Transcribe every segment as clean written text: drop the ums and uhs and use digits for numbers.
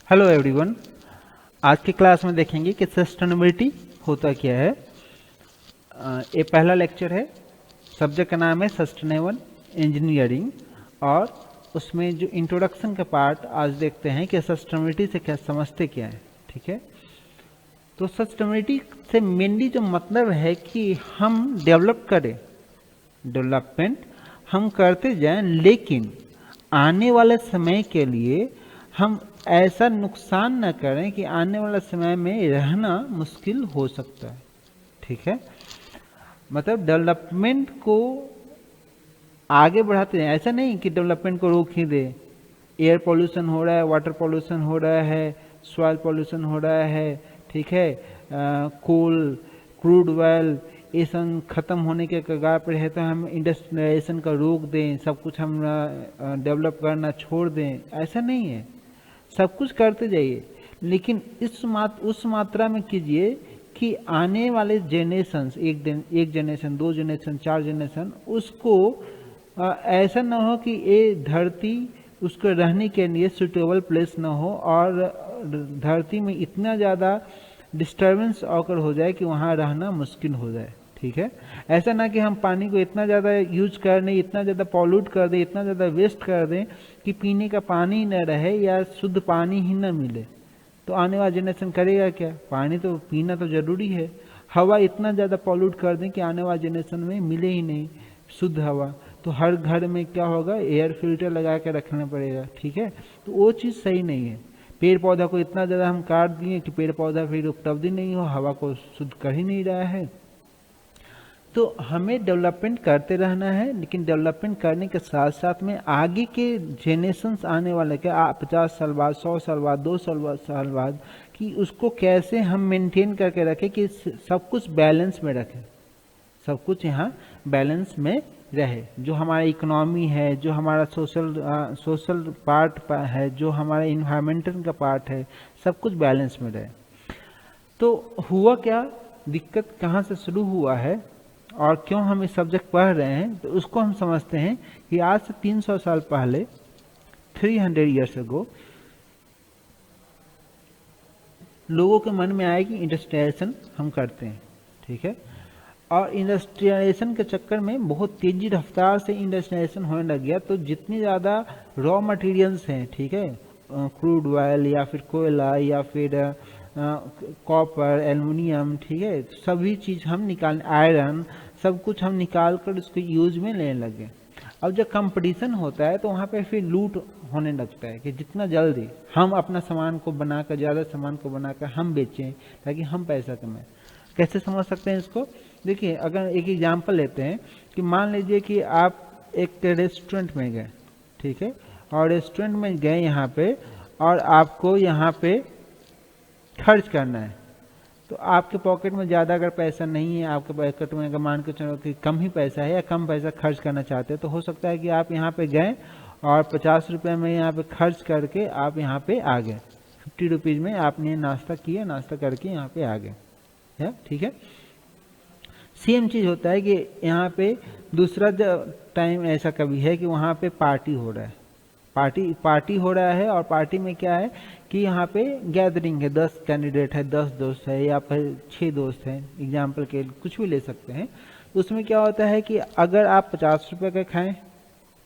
Hello everyone. आज की class में देखेंगे कि सस्टेनेबिलिटी होता क्या है। ये पहला लेक्चर है। सब्जेक्ट का नाम है सस्टेनेबल इंजीनियरिंग और उसमें जो इंट्रोडक्शन का पार्ट आज देखते हैं कि सस्टेनेबिलिटी से क्या समझते क्या है। ठीक है, तो सस्टेनेबिलिटी से मेनली जो मतलब है कि हम डेवलप करें, डेवलपमेंट हम करते जाएं, लेकिन आने वाले समय के लिए हम ऐसा नुकसान न करें कि आने वाले समय में रहना मुश्किल हो सकता है। ठीक है, मतलब डेवलपमेंट को आगे बढ़ाते हैं, ऐसा नहीं कि डेवलपमेंट को रोक ही दे। एयर पोल्यूशन हो रहा है, वाटर पोल्यूशन हो रहा है, सॉइल पोल्यूशन हो रहा है, ठीक है, कोल, क्रूड ऑयल ये सब खत्म होने के कगार पर है, तो हम इंडस्ट्रियलाइजेशन का रोक दें, सब कुछ हम डेवलप करना छोड़ दें, ऐसा नहीं है। सब कुछ करते जाइए, लेकिन उस मात्रा में कीजिए कि आने वाले जनरेशन, एक जनरेशन, दो जनरेशन, चार जनरेशन, उसको ऐसा ना हो कि ये धरती उसको रहने के लिए सुटेबल प्लेस ना हो और धरती में इतना ज़्यादा डिस्टर्बेंस ऑकर हो जाए कि वहाँ रहना मुश्किल हो जाए। ठीक है, ऐसा ना कि हम पानी को इतना ज़्यादा यूज कर दें, इतना ज़्यादा पॉल्यूट कर दें, इतना ज़्यादा वेस्ट कर दें कि पीने का पानी न रहे या शुद्ध पानी ही न मिले। तो आने वाला जनरेशन करेगा क्या? पानी तो पीना तो जरूरी है। हवा इतना ज़्यादा पॉल्यूट कर दें कि आने वाले जनरेशन में मिले ही नहीं शुद्ध हवा, तो हर घर में क्या होगा, एयर फिल्टर लगा के रखना पड़ेगा। ठीक है, तो वो चीज़ सही नहीं है। पेड़ पौधा को इतना ज़्यादा हम काट दिए कि पेड़ पौधा फिर उपलब्ध ही नहीं हो, हवा को शुद्ध कर ही नहीं रहा है। तो हमें डेवलपमेंट करते रहना है, लेकिन डेवलपमेंट करने के साथ साथ में आगे के जेनरेशन्स आने वाले के 50 साल बाद, 100 साल बाद, 200 साल बाद, कि उसको कैसे हम मेंटेन करके रखें कि सब कुछ बैलेंस में रखें, सब कुछ यहाँ बैलेंस में रहे। जो हमारा इकोनॉमी है, जो हमारा सोशल पार्ट है, जो हमारा इन्वायरमेंटल का पार्ट है, सब कुछ बैलेंस में रहे। तो हुआ क्या, दिक्कत कहाँ से शुरू हुआ है और क्यों हम इस सब्जेक्ट पढ़ रहे हैं, तो उसको हम समझते हैं कि आज से 300 साल पहले, 300 ईयर्स अगो, लोगों के मन में आया कि इंडस्ट्रियलाइजेशन हम करते हैं। ठीक है, और इंडस्ट्रियलाइजेशन के चक्कर में बहुत तेजी रफ्तार से इंडस्ट्रियलाइजेशन होने लग गया। तो जितनी ज़्यादा रॉ मटेरियल्स हैं, ठीक है, क्रूड ऑयल या फिर कोयला या फिर कॉपर, एल्युमिनियम, ठीक है, सभी चीज़ हम निकाल, आयरन, सब कुछ हम निकाल कर उसको यूज में लेने लगे। अब जब कंपटीशन होता है तो वहाँ पे फिर लूट होने लगता है कि जितना जल्दी हम अपना सामान को बनाकर, ज़्यादा सामान को बनाकर हम बेचें ताकि हम पैसा कमाएं। कैसे समझ सकते हैं इसको? देखिए, अगर एक एग्जांपल लेते हैं कि मान लीजिए कि आप एक रेस्टोरेंट में गए, ठीक है, और रेस्टोरेंट में गए यहाँ पे, और आपको यहाँ पे खर्च करना है, तो आपके पॉकेट में ज़्यादा अगर पैसा नहीं है, आपके पॉकेट में अगर मान के चलो कि कम ही पैसा है या कम पैसा खर्च करना चाहते हैं, तो हो सकता है कि आप यहाँ पे गए और 50 रुपये में यहाँ पे खर्च करके आप यहाँ पे आ गए, 50 रुपीज़ में आपने नाश्ता किया, नाश्ता करके यहाँ पे आ गए। ठीक है, सेम चीज़ होता है कि यहाँ पे दूसरा टाइम ऐसा कभी है कि वहाँ पे पार्टी हो रहा है, पार्टी हो रहा है, और पार्टी में क्या है कि यहाँ पे गैदरिंग है, 10 कैंडिडेट है, 10 दोस्त है या फिर 6 दोस्त हैं, एग्जाम्पल के कुछ भी ले सकते हैं। तो उसमें क्या होता है कि अगर आप 50 रुपये का खाएं,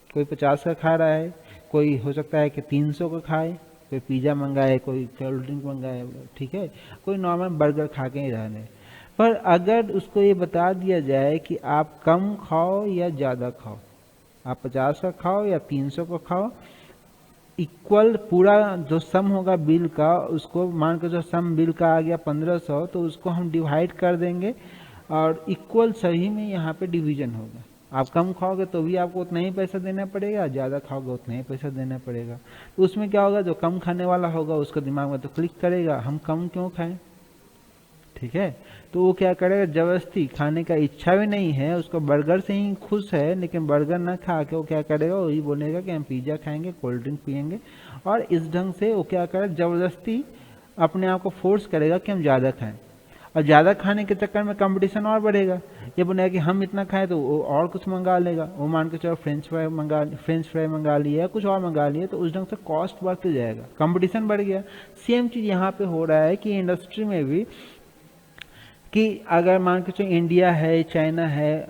कोई 50 का खा रहा है, कोई हो सकता है कि 300 का खाए, कोई पिज़्ज़ा मंगाए, कोई कोल्ड ड्रिंक मंगाए, ठीक है, कोई नॉर्मल बर्गर खा के ही रहने। पर अगर उसको ये बता दिया जाए कि आप कम खाओ या ज़्यादा खाओ, आप 50 का खाओ या 300 का खाओ, इक्वल पूरा जो सम होगा बिल का, उसको मान के जो सम बिल का आ गया 1500, तो उसको हम डिवाइड कर देंगे और इक्वल सही में यहाँ पे डिवीजन होगा। आप कम खाओगे तो भी आपको उतना ही पैसा देना पड़ेगा, ज़्यादा खाओगे उतना ही पैसा देना पड़ेगा। तो उसमें क्या होगा, जो कम खाने वाला होगा उसका दिमाग में तो क्लिक करेगा, हम कम क्यों खाएं, ठीक है, तो वो क्या करेगा, जबरदस्ती, खाने का इच्छा भी नहीं है उसको, बर्गर से ही खुश है, लेकिन बर्गर ना खा के वो क्या करेगा, वही बोलेगा कि हम पिज़्ज़ा खाएंगे, कोल्ड ड्रिंक पियेंगे, और इस ढंग से वो क्या करेगा, जबरदस्ती अपने आप को फोर्स करेगा कि हम ज़्यादा खाएं। और ज़्यादा खाने के चक्कर में कंपटीशन और बढ़ेगा। ये बोलेगा कि हम इतना खाएं तो वो और कुछ मंगा लेगा, वो मान के चलो फ्रेंच फ्राई मंगा लिया या कुछ और मंगा लिया, तो उस ढंग से कॉस्ट बढ़ते जाएगा, कंपटीशन बढ़ गया। सेम चीज़ यहाँ पे हो रहा है कि इंडस्ट्री में भी, कि अगर मान के चलो इंडिया है, चाइना है,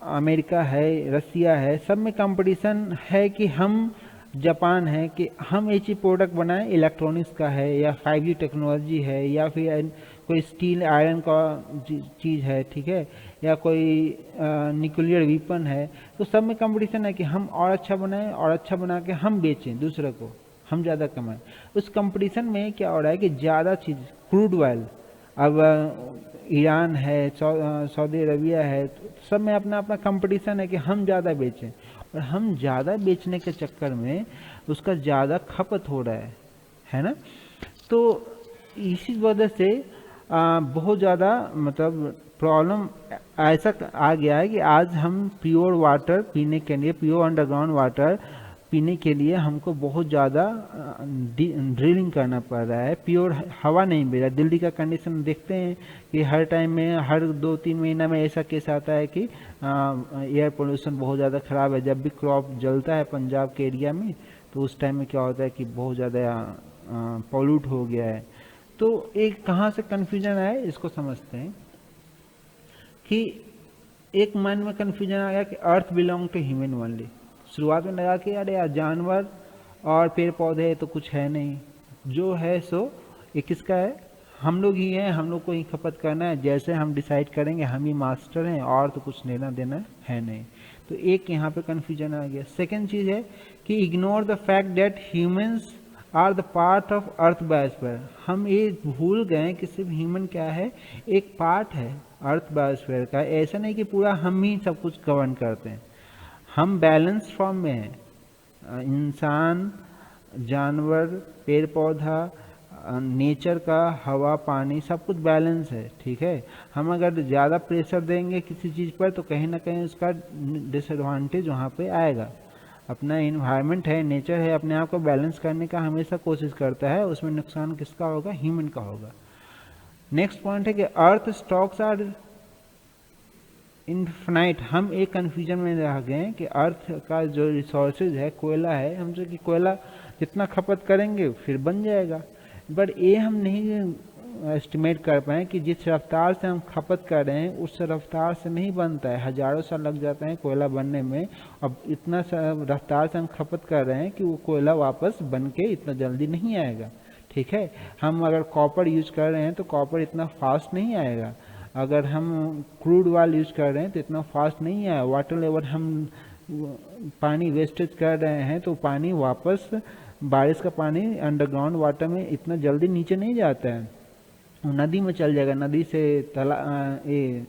अमेरिका है, रसिया है, सब में कंपटीशन है कि हम, जापान है कि हम एक ही प्रोडक्ट बनाएं, इलेक्ट्रॉनिक्स का है या 5G टेक्नोलॉजी है या फिर कोई स्टील आयरन का चीज़ है, ठीक है, या कोई न्यूक्लियर वीपन है, तो सब में कंपटीशन है कि हम और अच्छा बनाएं और अच्छा बना के हम बेचें दूसरे को, हम ज़्यादा कमाएं। उस कंपटीशन में क्या हो रहा है कि ज़्यादा चीज़, क्रूड ऑयल, अब ईरान है, सऊदी अरबिया है, तो सब में अपना अपना कंपटीशन है कि हम ज़्यादा बेचें, और हम ज़्यादा बेचने के चक्कर में उसका ज़्यादा खपत हो रहा है ना। तो इसी वजह से बहुत ज़्यादा मतलब प्रॉब्लम ऐसा आ गया है कि आज हम प्योर वाटर पीने के लिए, प्योर अंडरग्राउंड वाटर पीने के लिए हमको बहुत ज़्यादा ड्रिलिंग करना पड़ रहा है, प्योर हवा नहीं मिल रहा। दिल्ली का कंडीशन देखते हैं कि हर टाइम में, हर 2-3 महीना में ऐसा केस आता है कि एयर पोल्यूशन बहुत ज़्यादा ख़राब है। जब भी क्रॉप जलता है पंजाब के एरिया में, तो उस टाइम में क्या होता है कि बहुत ज़्यादा पॉल्यूट हो गया है। तो एक कहाँ से कन्फ्यूजन आया इसको समझते हैं कि एक मन में कन्फ्यूजन आ गया कि अर्थ बिलोंग टू ह्यूमन ओनली। शुरुआत में लगा कि अरे यार जानवर और पेड़ पौधे तो कुछ है नहीं, जो है सो ये किसका है, हम लोग ही हैं, हम लोग को ही खपत करना है, जैसे हम डिसाइड करेंगे हम ही मास्टर हैं, और तो कुछ लेना देना है नहीं। तो एक यहाँ पे कन्फ्यूजन आ गया। सेकेंड चीज़ है कि ignore the fact that humans are the part of earth biosphere. हम ये भूल गए कि सिर्फ ह्यूमन क्या है, एक पार्ट है अर्थ बायोस्फीयर का। ऐसा नहीं कि पूरा हम ही सब कुछ गवर्न करते हैं, हम बैलेंस फॉर्म में हैं। इंसान, जानवर, पेड़ पौधा, नेचर का, हवा, पानी, सब कुछ बैलेंस है, ठीक है। हम अगर ज़्यादा प्रेशर देंगे किसी चीज़ पर तो कहीं ना कहीं उसका डिसएडवांटेज वहाँ पे आएगा। अपना इन्वायरमेंट है, नेचर है, अपने आप को बैलेंस करने का हमेशा कोशिश करता है, उसमें नुकसान किसका होगा, ह्यूमन का होगा। नेक्स्ट पॉइंट है कि अर्थ स्टॉक्स आर इनफिनाइट। हम एक कन्फ्यूजन में रह गए कि अर्थ का जो रिसोर्सेज है, कोयला है, हम जो कि कोयला जितना खपत करेंगे फिर बन जाएगा, बट ये हम नहीं एस्टिमेट कर पाए कि जिस रफ्तार से हम खपत कर रहे हैं उस रफ्तार से नहीं बनता है। हजारों साल लग जाते हैं कोयला बनने में, अब इतना रफ्तार से हम खपत कर रहे हैं कि वो कोयला वापस बन के इतना जल्दी नहीं आएगा, ठीक है। हम अगर कॉपर यूज कर रहे हैं तो कॉपर इतना फास्ट नहीं आएगा, अगर हम क्रूड ऑयल यूज कर रहे हैं तो इतना फास्ट नहीं है। वाटर लेवल, हम पानी वेस्टेज कर रहे हैं तो पानी वापस, बारिश का पानी अंडरग्राउंड वाटर में इतना जल्दी नीचे नहीं जाता है, नदी में चल जाएगा, नदी से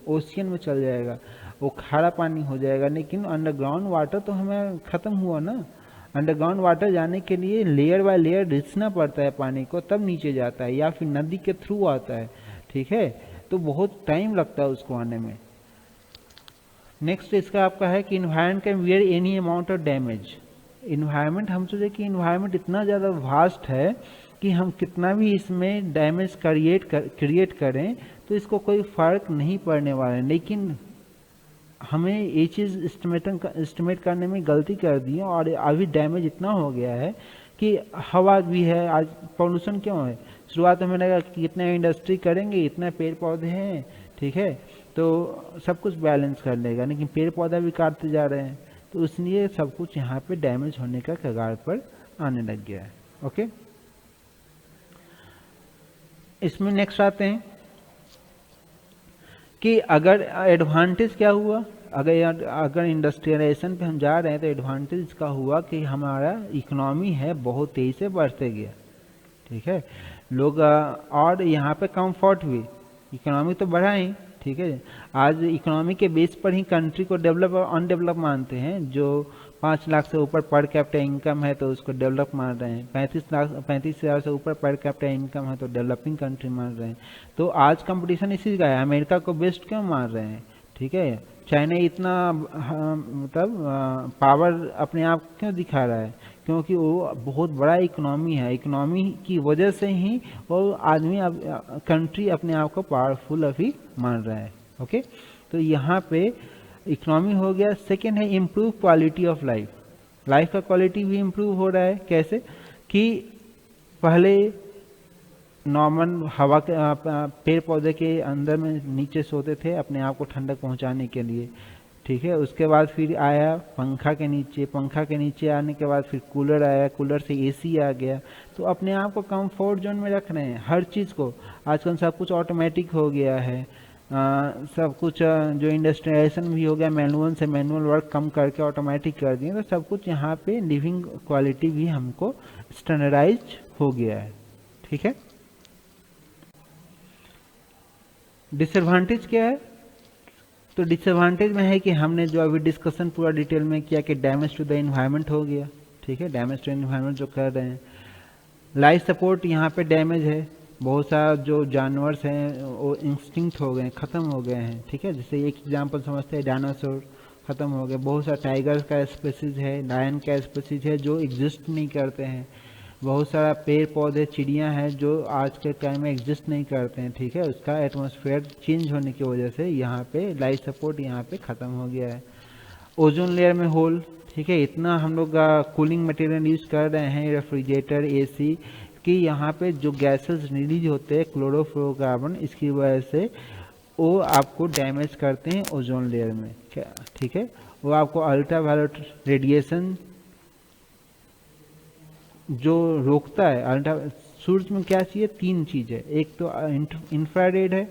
ओशियन में चल जाएगा, वो खारा पानी हो जाएगा। लेकिन अंडरग्राउंड वाटर तो हमें ख़त्म हुआ ना। अंडरग्राउंड वाटर जाने के लिए लेयर बाय लेयर रिसना पड़ता है पानी को, तब नीचे जाता है, या फिर नदी के थ्रू आता है, ठीक है। तो बहुत टाइम लगता है उसको आने में। नेक्स्ट इसका आपका है कि environment can wear any amount of damage. Environment, हम सोचे कि इन्वायरमेंट इतना ज़्यादा वास्ट है कि हम कितना भी इसमें डैमेज क्रिएट करें तो इसको कोई फ़र्क नहीं पड़ने वाला है। लेकिन हमें ये चीज़ एस्टिमेट करने में गलती कर दी है, और अभी डैमेज इतना हो गया है कि हवा भी है। आज पॉल्यूशन क्यों है, शुरुआत में लगा कि इतना इंडस्ट्री करेंगे, इतना पेड़ पौधे हैं, ठीक है, तो सब कुछ बैलेंस कर लेगा, लेकिन पेड़ पौधा भी काटते जा रहे हैं, तो इसलिए सब कुछ यहाँ पे डैमेज होने का कगार पर आने लग गया है। ओके, इसमें नेक्स्ट आते हैं कि अगर एडवांटेज क्या हुआ, अगर इंडस्ट्रियलाइजेशन पे हम जा रहे हैं तो एडवांटेज इसका हुआ कि हमारा इकोनॉमी है बहुत तेजी से बढ़ते गया, ठीक है। लोग और यहाँ पे कंफर्ट भी, इकोनॉमी तो बढ़ा ही, ठीक है। आज इकोनॉमी के बेस पर ही कंट्री को डेवलप और अनडेवलप मानते हैं। जो 5 लाख से ऊपर पर कैपिटा इनकम है तो उसको डेवलप मान रहे हैं, 35,000 से ऊपर पर कैपिटा इनकम है तो डेवलपिंग कंट्री मान रहे हैं। तो आज कंपटीशन इसी का है, अमेरिका को बेस्ट क्यों मान रहे हैं, ठीक है। चाइना इतना मतलब पावर अपने आप क्यों दिखा रहा है, क्योंकि वो बहुत बड़ा इकोनॉमी है, इकोनॉमी की वजह से ही वो आदमी अब कंट्री अपने आप को पावरफुल अभी मान रहा है। ओके, तो यहाँ पे इकोनॉमी हो गया। सेकेंड है improve quality of life, life का क्वालिटी भी इम्प्रूव हो रहा है। कैसे कि पहले नॉर्मल हवा के पेड़ पौधे के अंदर में नीचे सोते थे अपने आप को ठंडक पहुंचाने के लिए, ठीक है। उसके बाद फिर आया पंखा के नीचे, पंखा के नीचे आने के बाद फिर कूलर आया, कूलर से एसी आ गया। तो अपने आप को कंफर्ट जोन में रख रहे हैं हर चीज़ को। आजकल सब कुछ ऑटोमेटिक हो गया है, सब कुछ जो इंडस्ट्रियलाइजेशन भी हो गया, मैनुअल से मैनुअल वर्क कम करके ऑटोमेटिक कर दिए। तो सब कुछ यहाँ पे लिविंग क्वालिटी भी हमको स्टैंडर्डाइज हो गया है, ठीक है। डिसएडवांटेज क्या है? तो डिसएडवांटेज में है कि हमने जो अभी डिस्कशन पूरा डिटेल में किया कि डैमेज टू द एनवायरनमेंट हो गया, ठीक है, डैमेज टू एनवायरनमेंट जो कर रहे हैं। लाइफ सपोर्ट यहाँ पे डैमेज है, बहुत सारा जो जानवर्स हैं वो इंस्टिंक्ट हो गए, ख़त्म हो गए हैं, ठीक है। जैसे एक एग्जांपल समझते हैं, डायनासोर ख़त्म हो गए, बहुत सारा टाइगर का स्पीसीज है, लायन का स्पीसीज है जो एग्जिस्ट नहीं करते हैं, बहुत सारा पेड़ पौधे चिड़ियाँ हैं जो आज के टाइम में एग्जिस्ट नहीं करते हैं, ठीक है। उसका एटमॉस्फेयर चेंज होने की वजह से यहाँ पे लाइफ सपोर्ट यहाँ पे ख़त्म हो गया है। ओजोन लेयर में होल, ठीक है, इतना हम लोग कूलिंग मटेरियल यूज़ कर रहे हैं, रेफ्रिजरेटर, एसी, कि यहाँ पे जो गैसेस रिलीज होते हैं क्लोरोफ्लोरोकार्बन, इसकी वजह से वो आपको डैमेज करते हैं ओजोन लेयर में, क्या, ठीक है। वो आपको अल्ट्रावायलेट रेडिएशन जो रोकता है, अल्ट्रा सूरज में क्या चाहिए, तीन चीज़ है, एक तो इंफ्रारेड है,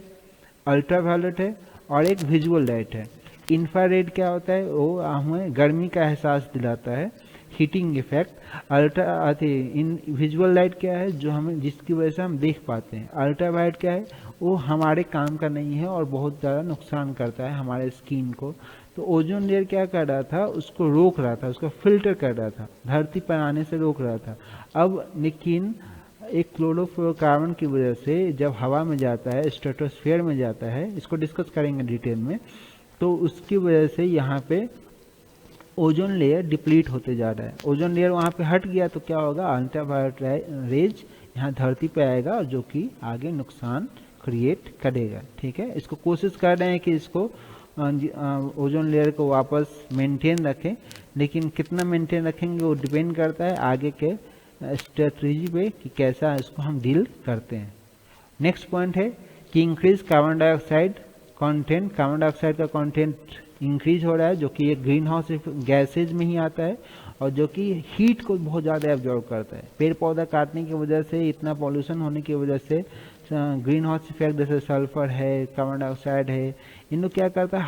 अल्ट्रावायलेट है और एक विजुअल लाइट है। इंफ्रारेड क्या होता है, वो हमें गर्मी का एहसास दिलाता है, हीटिंग इफेक्ट। इन विजुअल लाइट क्या है, जो हमें जिसकी वजह से हम देख पाते हैं। अल्ट्रावायलेट क्या है, वो हमारे काम का नहीं है और बहुत ज़्यादा नुकसान करता है हमारे स्किन को। तो ओजोन लेयर क्या कर रहा था, उसको रोक रहा था, उसको फिल्टर कर रहा था, धरती पर आने से रोक रहा था। अब लेकिन एक क्लोरोफ्लोरोकार्बन की वजह से जब हवा में जाता है, स्ट्रेटोस्फीयर में जाता है, इसको डिस्कस करेंगे डिटेल में, तो उसकी वजह से यहाँ पे ओजोन लेयर डिप्लीट होते जा रहा है। ओजोन लेयर वहाँ पे हट गया तो क्या होगा, अल्ट्रावायलेट रेज यहाँ धरती पे आएगा और जो कि आगे नुकसान क्रिएट करेगा, ठीक है। इसको कोशिश कर रहे हैं कि इसको ओजोन लेयर को वापस मेंटेन रखें, लेकिन कितना मेंटेन रखेंगे वो डिपेंड करता है आगे के स्ट्रेटजी पे कि कैसा इसको हम डील करते हैं। नेक्स्ट पॉइंट है कि increase carbon dioxide content. Carbon dioxide का कंटेंट इंक्रीज हो रहा है जो कि एक ग्रीन हाउस गैसेज में ही आता है और जो कि हीट को बहुत ज़्यादा एब्जॉर्ब करता है। पेड़ पौधा काटने की वजह से, इतना पॉल्यूशन होने की वजह से ग्रीन हाउस इफेक्ट जैसे सल्फर है, कार्बन डाइऑक्साइड है, इन लोग क्या करता है,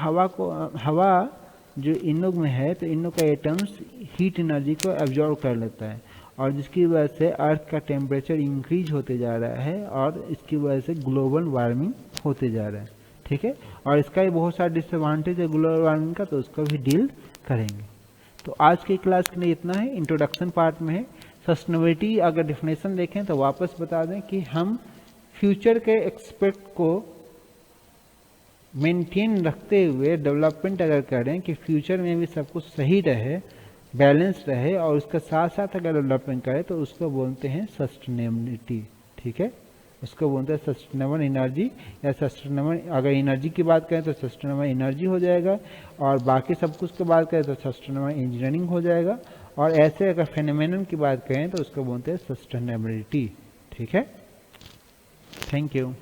हवा जो इन लोग में है, तो इन लोग का एटम्स हीट एनर्जी को एब्जॉर्ब कर लेता है और जिसकी वजह से अर्थ का टेम्परेचर इंक्रीज होते जा रहा है और इसकी वजह से ग्लोबल वार्मिंग होते जा रहा है, ठीक है। और इसका भी बहुत सारा डिसएडवांटेज है ग्लोबल वार्मिंग का, तो उसका भी डील करेंगे। तो आज की क्लास के लिए इतना है, इंट्रोडक्शन पार्ट में है। सस्टेनेबिलिटी अगर डेफिनेशन देखें तो वापस बता दें कि हम फ्यूचर के एक्सपेक्ट को मेंटेन रखते हुए डेवलपमेंट अगर करें कि फ्यूचर में भी सब कुछ सही रहे, बैलेंस रहे और उसके साथ साथ अगर डेवलपमेंट करें तो उसको बोलते हैं सस्टेनेबिलिटी, ठीक है। उसको बोलते हैं सस्टेनेबल एनर्जी या सस्टेनेबल, अगर एनर्जी की बात करें तो सस्टेनेबल एनर्जी हो जाएगा और बाकी सब कुछ की बात करें तो सस्टेनेबल इंजीनियरिंग हो जाएगा और ऐसे अगर फेनोमेनन की बात करें तो उसको बोलते हैं सस्टेनेबिलिटी, ठीक है। Thank you.